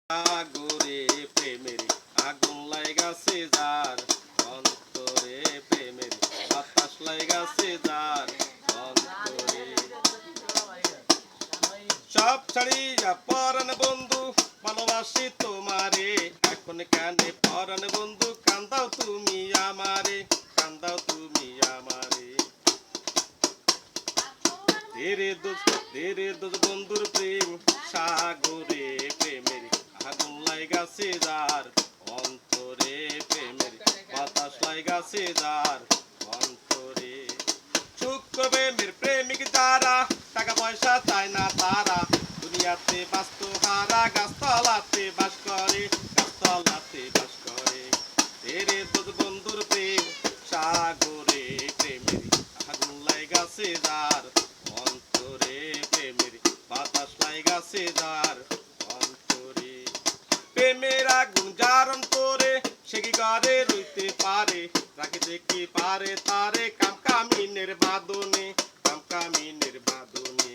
সাগরে প্রেমের আগুন লাগাছে যার অন্তরে প্রেমের বাতাস লাগাছে যার অন্তরে সব ছাড়িয়া পরাণ বন্ধু ভালোবাসি তোমারে এখন কানে পরাণ বন্ধু কান্দাও তুমি আমারে কান্দাও তুমি আমারে ধীরে দোষ বন্ধুর প্রেম সাগরে প্রেমের আগুন লাগাছে যার অন্তরে প্রেমের বাতাস লাগাছে যার অন্তরে সূক্ষ্ম প্রেমের প্রেমিক যারা টাকা পয়সা চায় না তারা দুনিয়াতে বাস্ত হারা গাছতলাতে বাস করে গাছতলাতে বাস করে ধীরে দোষ বন্ধুর প্রেম সাগরে প্রেমের আগুন লাগাছে যার অন্তরে প্রেমের বাতাস লাগাছে যার অন্তরে প্রেমের আগুন যার অন্তরে সে কি করে রইতে পারে রাখিতে কি পারে তারে কামকামিনের বাদনে কামকামিনের বাদনে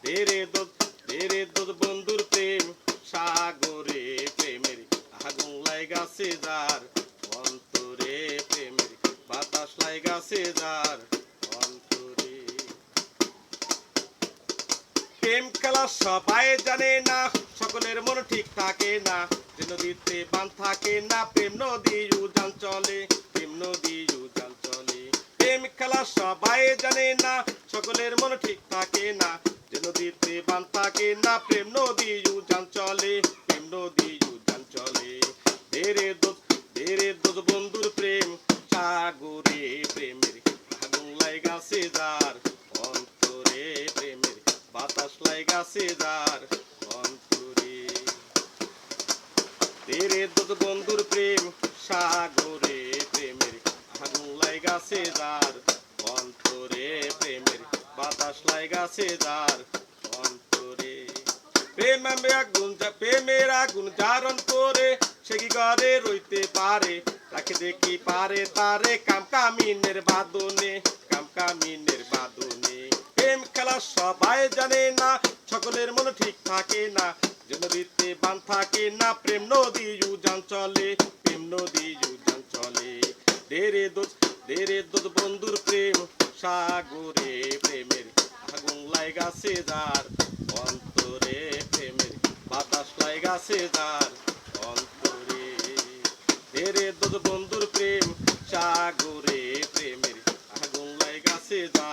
ধীরে দোষ বন্ধুর প্রেম সাগরে প্রেমের আগুন লাগাছে যার অন্তরে প্রেমের বাতাস লাগাছে যার অন্তরে প্রেম খেলা সবাই জানে না সকলের মন ঠিক থাকে না যে নদীতে বান থাকে না প্রেম নদী উজান চলে প্রেম নদী উজান চলে প্রেম খেলা সবাই জানে না সকলের মন ঠিক থাকে না যে নদীতে বান থাকে না প্রেম নদী উজান চলে প্রেম নদী উজান চলে ধীরে দোষ বন্ধুর প্রেম সাগরে প্রেমের আগুন লাগাছে যার অন্তরে প্রেমের বাতাস লাগাছে যার অন্তরে ধীরে দোষ বন্ধুর প্রেম সাগরে প্রেমের আগুন লাগাছে যার অন্তরে প্রেমের বাতাস লাগাছে যার অন্তরে প্রেমের আগুন যার অন্তরে সে কি করে রইতে পারে রাখে দেখি পারে তারে কামকামিনের বাদনে কামকামিনের বাদনে প্রেম খেলা সবাই জানে না সকলের মন ঠিক থাকে না যে নদীতে বান থাকে না প্রেম নদী উজান চলে প্রেম নদী উজান চলে ধীরে দোষ বন্ধুর প্রেম সাগরে প্রেমের আগুন লাগাছে যার অন্তরে প্রেমের বাতাস লাগাছে যার অন্তরে ধীরে দোষ বন্ধুর প্রেম সাগরে প্রেমের আগুন লাগাছে যার